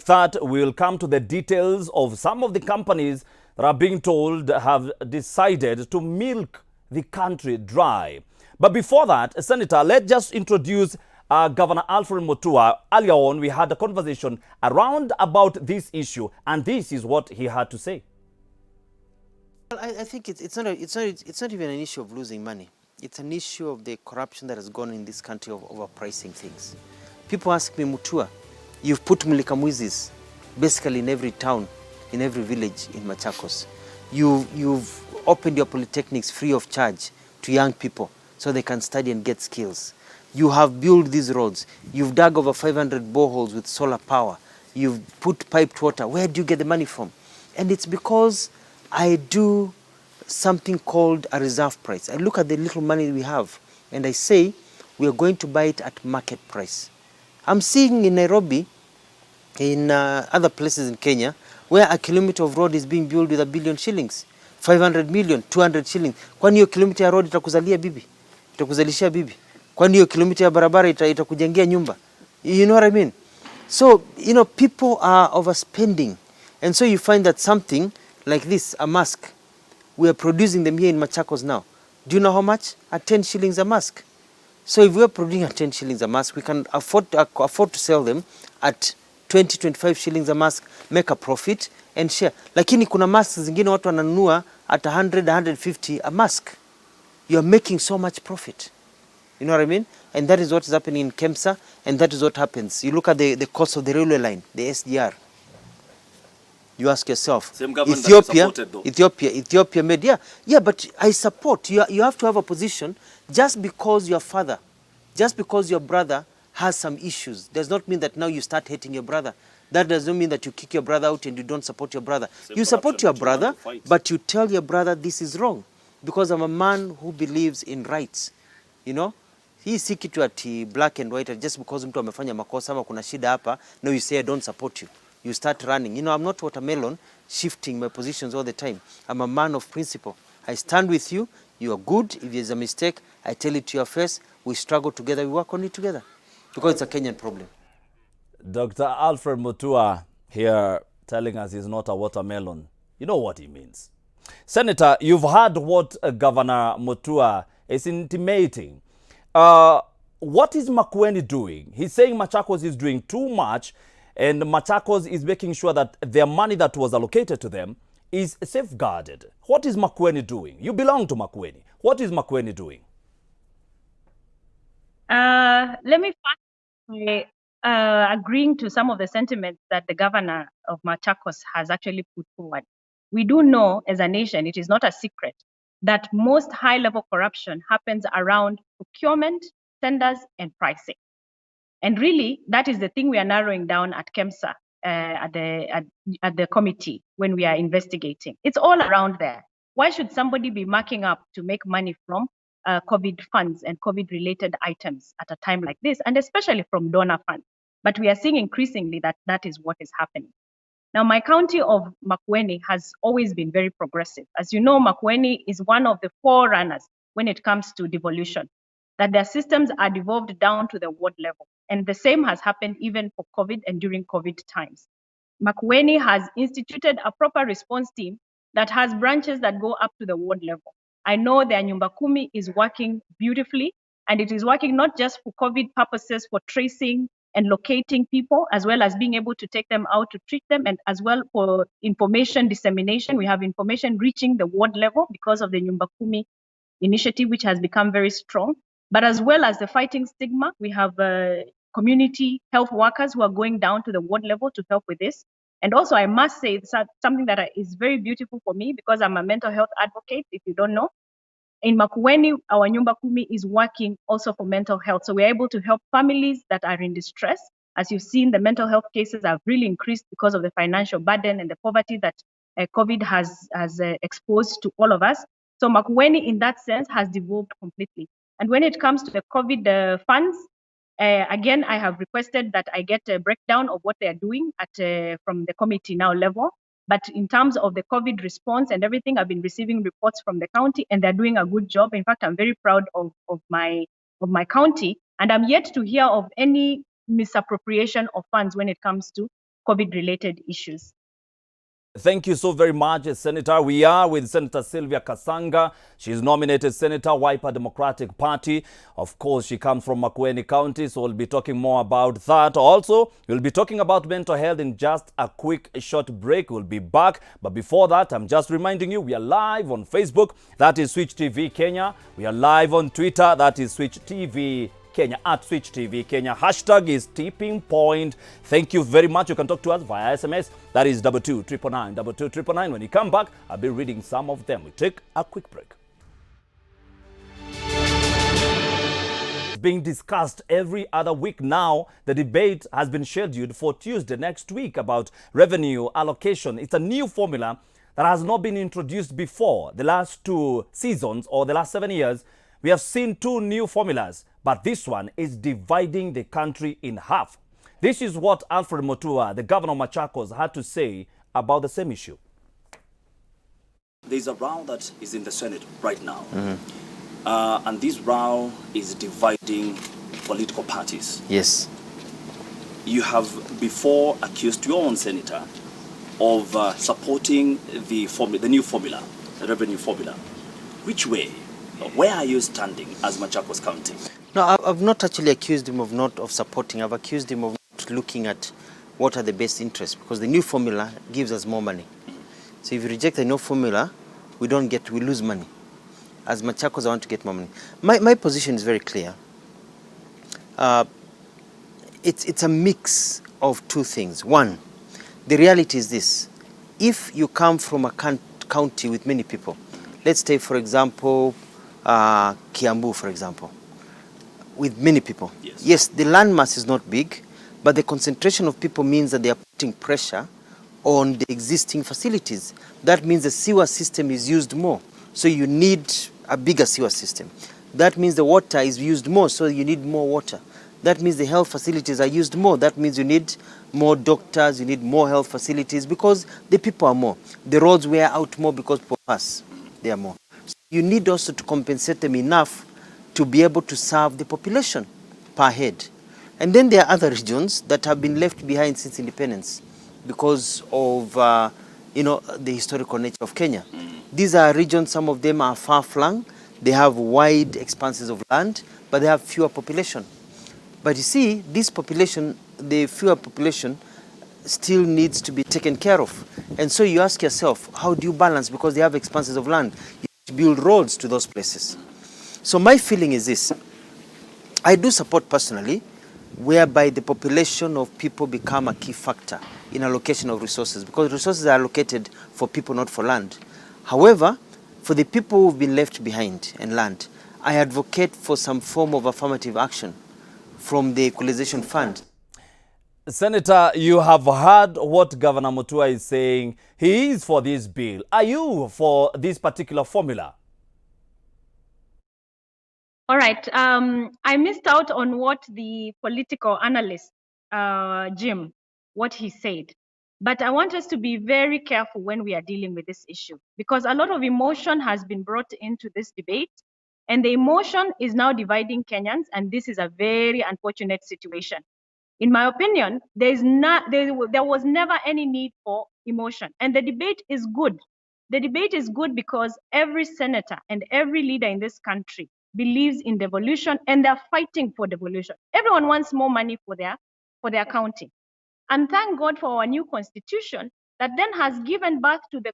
that, we'll come to the details of some of the companies that are being told have decided to milk the country dry. But before that, Senator, let's just introduce Governor Alfred Mutua. Earlier on, we had a conversation around about this issue, and this is what he had to say. Well, I think it's not even an issue of losing money. It's an issue of the corruption that has gone in this country of overpricing things. People ask me, Mutua, you've put Mlikamwizis basically in every town, in every village in Machakos. You've opened your polytechnics free of charge to young people so they can study and get skills. You have built these roads. You've dug over 500 boreholes with solar power. You've put piped water. Where do you get the money from? And it's because I do something called a reserve price. I look at the little money we have and I say we are going to buy it at market price. I'm seeing in Nairobi, in other places in Kenya, where a kilometer of road is being built with 1 billion shillings, 500 million, 200 shillings. Kwani hiyo kilometer ya road itakuzalia bibi? Itakuzalishia bibi? Kwani hiyo kilometer ya barabara itakujengea nyumba? You know what I mean? So, you know, people are overspending. And so you find that something like this, a mask, we are producing them here in Machakos now. Do you know how much? At 10 shillings a mask. So if we are producing at 10 shillings a mask, we can afford to sell them at 20, 25 shillings a mask, make a profit and share. Lakini kuna masks zingine watu wananunua at 100, 150 a mask. You are making so much profit. You know what I mean? And that is what is happening in KEMSA, and that is what happens. You look at the cost of the railway line, the SDR. You ask yourself, Ethiopia made, yeah, but I support. You have to have a position. Just because your father, just because your brother has some issues, does not mean that now you start hating your brother. That does not mean that you kick your brother out and you don't support your brother. You support your brother, but you tell your brother this is wrong. Because I'm a man who believes in rights. You know? Hii si kitu ati black and white, just because mtu amefanya makosa ama kuna shida hapa, no, you say I don't support you. You start running. You know, I'm not watermelon shifting my positions all the time. I'm a man of principle. I stand with you. You are good. If there's a mistake, I tell it to your face. We struggle together. We work on it together. Because it's a Kenyan problem. Dr. Alfred Mutua here telling us he's not a watermelon. You know what he means. Senator, you've heard what Governor Mutua is intimating. What is Makueni doing? He's saying Machakos is doing too much, and Machakos is making sure that their money that was allocated to them is safeguarded. What is Makueni doing? You belong to Makueni. What is Makueni doing? Let me start by agreeing to some of the sentiments that the governor of Machakos has actually put forward. We do know as a nation, it is not a secret, that most high-level corruption happens around procurement, tenders, and pricing. And really, that is the thing we are narrowing down at KEMSA, at the committee when we are investigating. It's all around there. Why should somebody be marking up to make money from COVID funds and COVID-related items at a time like this, and especially from donor funds? But we are seeing increasingly that that is what is happening. Now, my county of Makueni has always been very progressive. As you know, Makueni is one of the forerunners when it comes to devolution, that their systems are devolved down to the ward level. And the same has happened even for COVID and during COVID times. Makueni has instituted a proper response team that has branches that go up to the ward level. I know their Nyumba Kumi is working beautifully, and it is working not just for COVID purposes, for tracing and locating people, as well as being able to take them out to treat them, and as well for information dissemination. We have information reaching the ward level because of the Nyumba Kumi initiative, which has become very strong. But as well as the fighting stigma, we have community health workers who are going down to the ward level to help with this. And also, I must say something that is very beautiful for me, because I'm a mental health advocate, if you don't know. In Makueni, our Nyumba Kumi is working also for mental health. So we're able to help families that are in distress. As you've seen, the mental health cases have really increased because of the financial burden and the poverty that COVID has exposed to all of us. So Makueni, in that sense, has devolved completely. And when it comes to the COVID funds, again, I have requested that I get a breakdown of what they are doing from the committee now level. But in terms of the COVID response and everything, I've been receiving reports from the county, and they're doing a good job. In fact, I'm very proud of my county, and I'm yet to hear of any misappropriation of funds when it comes to COVID-related issues. Thank you so very much, Senator. We are with Senator Sylvia Kasanga. She's nominated Senator, Wiper Democratic Party. Of course, she comes from Makueni County, so we'll be talking more about that. Also, we'll be talking about mental health in just a quick, short break. We'll be back. But before that, I'm just reminding you, we are live on Facebook. That is Switch TV Kenya. We are live on Twitter. That is Switch TV Kenya, at Switch TV Kenya. Hashtag is tipping point. Thank you very much. You can talk to us via SMS. That is 22999 22999. When you come back, I'll be reading some of them. We take a quick break. It's being discussed every other week now. The debate has been scheduled for Tuesday next week about revenue allocation. It's a new formula that has not been introduced before. The last 2 seasons or the last 7 years, we have seen 2 new formulas, but this one is dividing the country in half. This is what Alfred Mutua, the governor of Machakos, had to say about the same issue. There's a row that is in the Senate right now. And this row is dividing political parties. Yes. You have before accused your own senator of supporting the new formula, the revenue formula. Which way? Where are you standing as Machakos County? No, I've not actually accused him of supporting. I've accused him of not looking at what are the best interests, because the new formula gives us more money. So if you reject the new formula, we lose money. As Machakos, I want to get more money. My position is very clear. It's a mix of 2 things. One, the reality is this. If you come from a county with many people, let's take, for example, Kiambu, for example, with many people. Yes, the landmass is not big, but the concentration of people means that they are putting pressure on the existing facilities. That means the sewer system is used more, so you need a bigger sewer system. That means the water is used more, so you need more water. That means the health facilities are used more. That means you need more doctors, you need more health facilities, because the people are more. The roads wear out more because people pass, they are more. You need also to compensate them enough to be able to serve the population per head. And then there are other regions that have been left behind since independence because of the historical nature of Kenya. These are regions, some of them are far-flung, they have wide expanses of land, but they have fewer population. But you see, this population, the fewer population, still needs to be taken care of. And so you ask yourself, how do you balance? Because they have expanses of land. To build roads to those places. So my feeling is this. I do support personally whereby the population of people become a key factor in allocation of resources, because resources are allocated for people, not for land. However, for the people who've been left behind in land, I advocate for some form of affirmative action from the Equalization Fund. Senator, you have heard what Governor Mutua is saying. He is for this bill. Are you for this particular formula? All right. I missed out on what the political analyst, Jim, what he said. But I want us to be very careful when we are dealing with this issue, because a lot of emotion has been brought into this debate, and the emotion is now dividing Kenyans, and this is a very unfortunate situation. In my opinion, there was never any need for emotion, and the debate is good. The debate is good because every senator and every leader in this country believes in devolution, and they're fighting for devolution. Everyone wants more money for their county. And thank God for our new constitution that then has given birth to the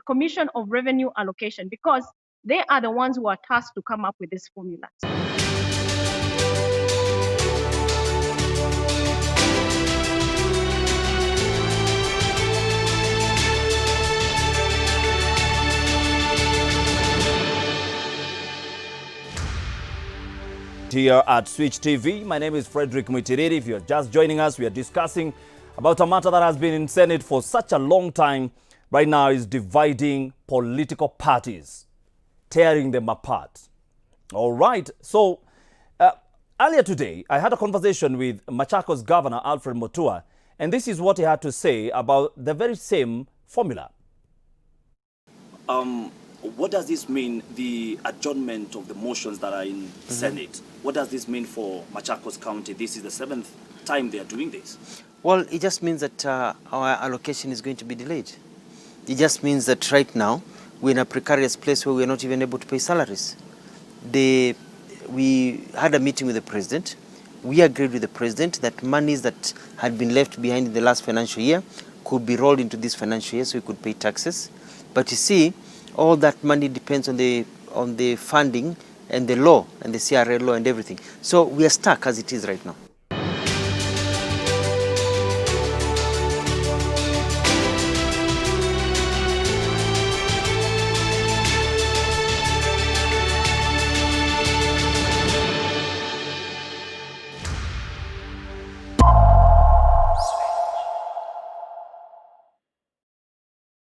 Commission of Revenue Allocation, because they are the ones who are tasked to come up with this formula. Here at Switch TV, my name is Frederick Mutiriri. If you're just joining us, we are discussing about a matter that has been in Senate for such a long time. Right now is dividing political parties, tearing them apart. All right, so earlier today, I had a conversation with Machakos Governor Alfred Mutua, and this is what he had to say about the very same formula. What does this mean, the adjournment of the motions that are in Senate? What does this mean for Machakos County? This is the 7th time they are doing this. Well, it just means that our allocation is going to be delayed. It just means that right now we're in a precarious place where we're not even able to pay salaries. We had a meeting with the president. We agreed with the president that monies that had been left behind in the last financial year could be rolled into this financial year so we could pay taxes. But you see, all that money depends on the funding and the law and the CRA law and everything. So we are stuck as it is right now.